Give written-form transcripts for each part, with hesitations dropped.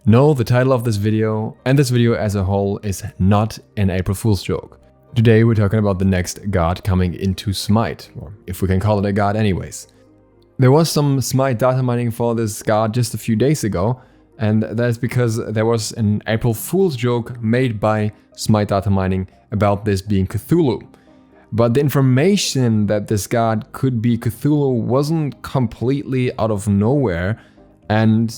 No, the title of this video and this video as a whole is not an April Fool's joke. Today we're talking about the next god coming into SMITE, or if we can call it a god anyways. There was some SMITE Datamining for this god just a few days ago, and that is because there was an April Fool's joke made by SMITE Datamining about this being Cthulhu. But the information that this god could be Cthulhu wasn't completely out of nowhere, and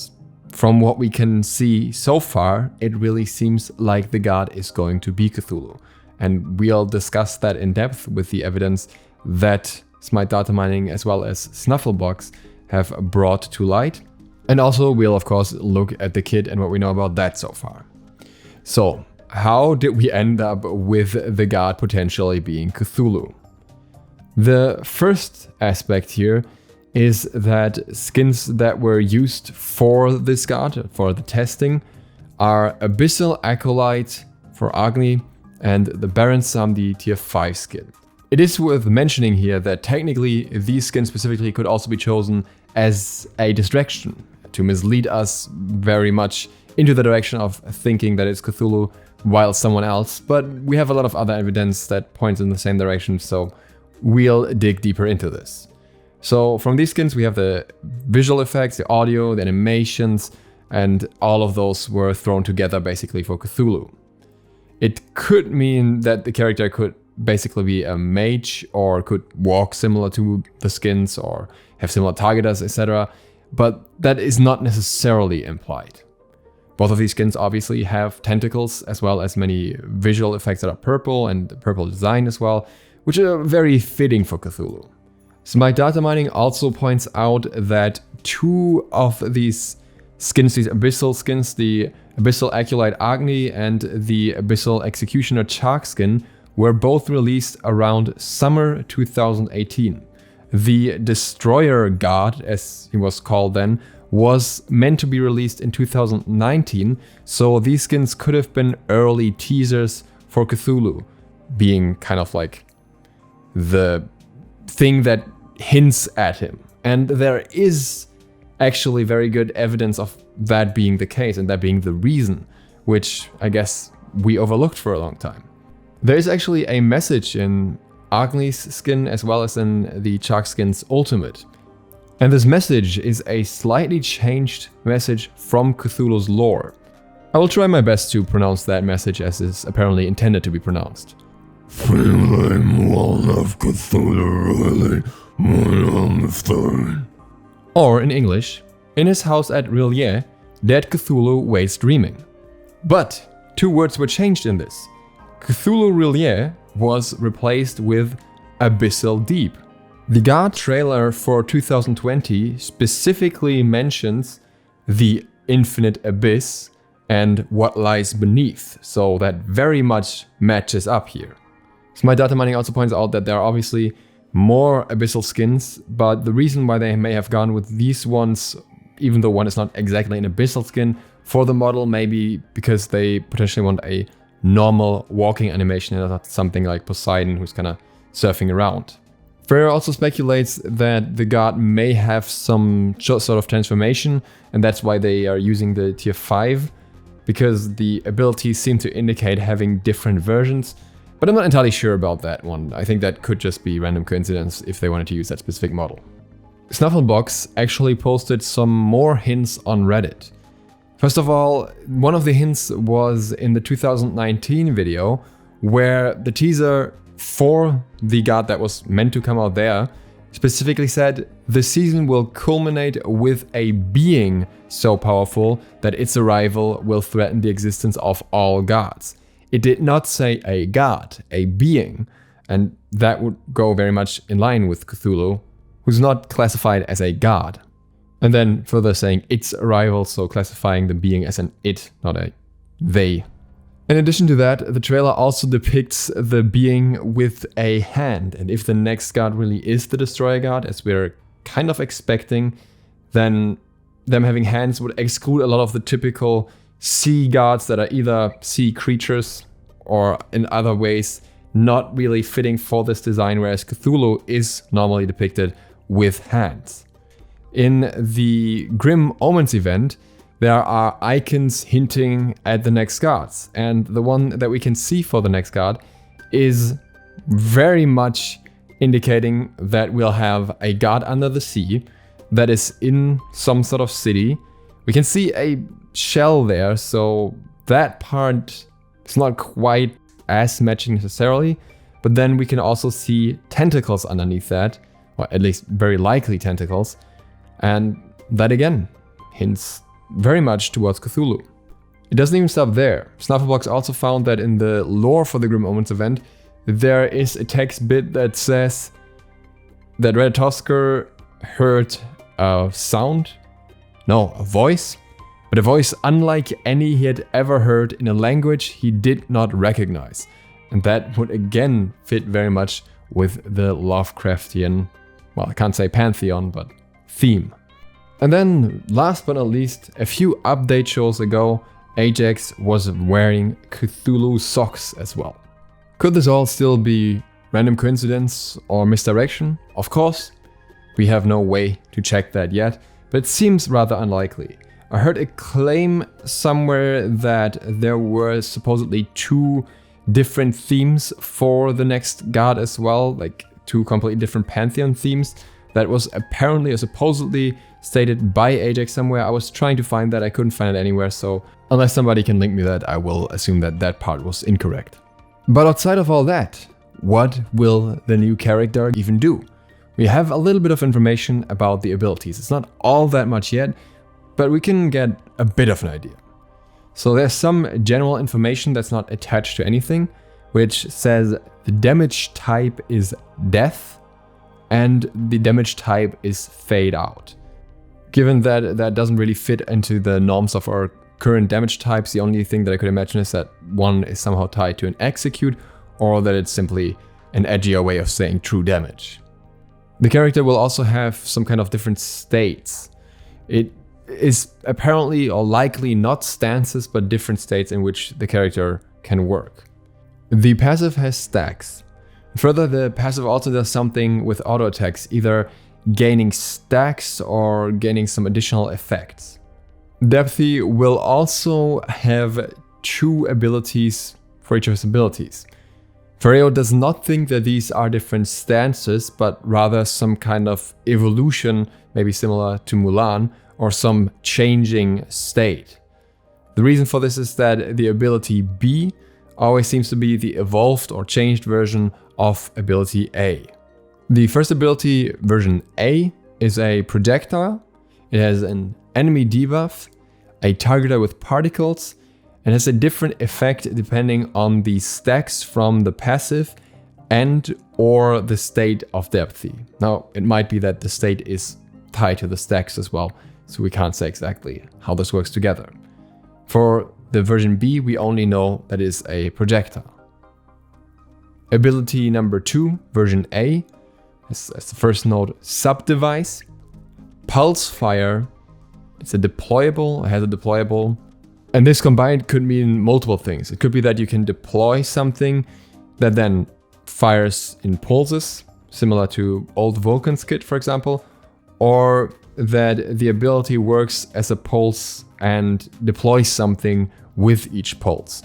from what we can see so far, it really seems like the god is going to be Cthulhu. And we'll discuss that in depth with the evidence that SMITE Datamining as well as Snufflebox have brought to light. And also we'll of course look at the kit and what we know about that so far. So, how did we end up with the god potentially being Cthulhu? The first aspect here is that skins that were used for this god, for the testing, are Abyssal Acolyte for Agni and the Baron Samedi tier 5 skin. It is worth mentioning here that technically these skins specifically could also be chosen as a distraction to mislead us very much into the direction of thinking that it's Cthulhu while someone else, but we have a lot of other evidence that points in the same direction, so we'll dig deeper into this. So from these skins we have the visual effects, the audio, the animations, and all of those were thrown together basically for Cthulhu. It could mean that the character could basically be a mage or could walk similar to the skins or have similar targeters, etc. But that is not necessarily implied. Both of these skins obviously have tentacles as well as many visual effects that are purple and purple design as well, which are very fitting for Cthulhu. SMITE Datamining also points out that two of these skins, these abyssal skins, the Abyssal Acolyte Agni and the Abyssal Executioner Chark skin, were both released around summer 2018. The Destroyer God, as he was called then, was meant to be released in 2019, so these skins could have been early teasers for Cthulhu, being kind of like the thing that hints at him. And there is actually very good evidence of that being the case and that being the reason, which I guess we overlooked for a long time. There is actually a message in Agni's skin as well as in the Chark skin's ultimate. And this message is a slightly changed message from Cthulhu's lore. I will try my best to pronounce that message as is apparently intended to be pronounced. Feeling one of Cthulhu really, one on the third. Or in English, in his house at Rillier, dead Cthulhu waits dreaming. But two words were changed in this. Cthulhu Rillier was replaced with Abyssal Deep. The god trailer for 2020 specifically mentions the infinite abyss and what lies beneath, so that very much matches up here. SMITE Datamining also points out that there are obviously more abyssal skins, but the reason why they may have gone with these ones, even though one is not exactly an abyssal skin, for the model may be because they potentially want a normal walking animation and not something like Poseidon who's kind of surfing around. Freyr also speculates that the god may have some sort of transformation, and that's why they are using the tier 5, because the abilities seem to indicate having different versions. But I'm not entirely sure about that one. I think that could just be random coincidence if they wanted to use that specific model. Snufflebox actually posted some more hints on Reddit. First of all, one of the hints was in the 2019 video, where the teaser for the god that was meant to come out there specifically said the season will culminate with a being so powerful that its arrival will threaten the existence of all gods. It did not say a god, a being, and that would go very much in line with Cthulhu, who's not classified as a god. And then further saying its arrival, so classifying the being as an it, not a they. In addition to that, the trailer also depicts the being with a hand, and if the next god really is the Destroyer God, as we're kind of expecting, then them having hands would exclude a lot of the typical sea gods that are either sea creatures or in other ways not really fitting for this design, whereas Cthulhu is normally depicted with hands. In the Grim Omens event, there are icons hinting at the next gods. And the one that we can see for the next god is very much indicating that we'll have a god under the sea that is in some sort of city. We can see a shell there, so that part is not quite as matching necessarily, but then we can also see tentacles underneath that, or at least very likely tentacles, and that again hints very much towards Cthulhu. It doesn't even stop there. Snuffelbox also found that in the lore for the Grim Omens event, there is a text bit that says that Ratatoskr heard a sound, no, a voice, but a voice unlike any he had ever heard in a language he did not recognize. And that would again fit very much with the Lovecraftian, well, I can't say pantheon, but theme. And then, last but not least, a few update shows ago, Ajax was wearing Cthulhu socks as well. Could this all still be random coincidence or misdirection? Of course, we have no way to check that yet, but it seems rather unlikely. I heard a claim somewhere that there were supposedly 2 different themes for the next god as well, like 2 completely different pantheon themes. That was apparently or supposedly stated by Ajax somewhere. I was trying to find that, I couldn't find it anywhere, so unless somebody can link me that, I will assume that that part was incorrect. But outside of all that, what will the new character even do? We have a little bit of information about the abilities. It's not all that much yet, but we can get a bit of an idea. So there's some general information that's not attached to anything, which says the damage type is death and the damage type is fade out. Given that that doesn't really fit into the norms of our current damage types, the only thing that I could imagine is that one is somehow tied to an execute, or that it's simply an edgier way of saying true damage. The character will also have some kind of different states. It is apparently or likely not stances, but different states in which the character can work. The passive has stacks. Further, the passive also does something with auto attacks, either gaining stacks or gaining some additional effects. Depthzy will also have 2 abilities for each of his abilities. Ferreo does not think that these are different stances, but rather some kind of evolution, maybe similar to Mulan, or some changing state. The reason for this is that the ability B always seems to be the evolved or changed version of ability A. The first ability, version A, is a projectile. It has an enemy debuff, a targeter with particles, and has a different effect depending on the stacks from the passive and or the state of Depthzy. Now, it might be that the state is tied to the stacks as well, so we can't say exactly how this works together. For the version B, we only know that it is a projectile. Ability number 2, version A, as the first note, Subdevice. Pulse Fire. It's a deployable, it has a deployable. And this combined could mean multiple things. It could be that you can deploy something that then fires in pulses, similar to old Vulcan's kit, for example, or that the ability works as a pulse and deploys something with each pulse.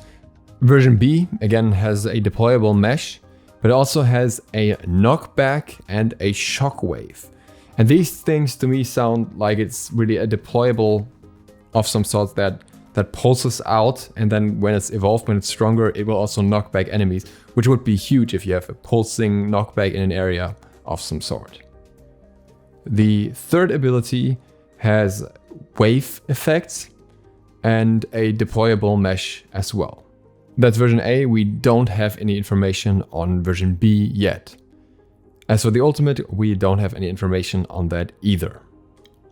Version B, again, has a deployable mesh, but it also has a knockback and a shockwave. And these things to me sound like it's really a deployable of some sort that pulses out, and then when it's evolved, when it's stronger, it will also knock back enemies, which would be huge if you have a pulsing knockback in an area of some sort. The third ability has wave effects and a deployable mesh as well. That's version A. We don't have any information on version B yet. As for the ultimate, we don't have any information on that either.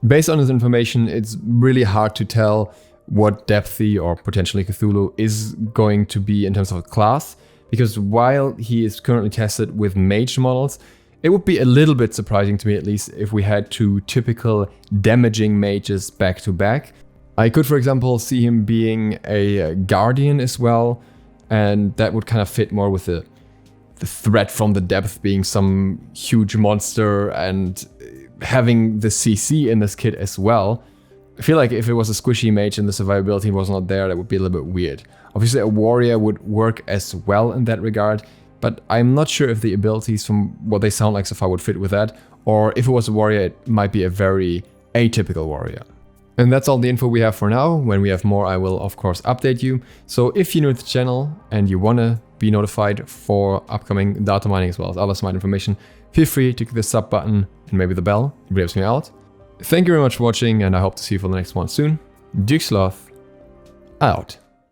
Based on this information, it's really hard to tell what Depthzy or potentially Cthulhu is going to be in terms of a class, because while he is currently tested with mage models, it would be a little bit surprising to me, at least, if we had 2 typical damaging mages back to back. I could, for example, see him being a guardian as well, and that would kind of fit more with the threat from the depth being some huge monster and having the CC in this kit as well. I feel like if it was a squishy mage and the survivability was not there, that would be a little bit weird. Obviously, a warrior would work as well in that regard, but I'm not sure if the abilities from what they sound like so far would fit with that, or if it was a warrior, it might be a very atypical warrior. And that's all the info we have for now. When we have more, I will of course update you. So if you're new to the channel and you wanna be notified for upcoming data mining as well as other SMITE information, feel free to click the sub button and maybe the bell. It really helps me out. Thank you very much for watching, and I hope to see you for the next one soon. ZiSotto, out.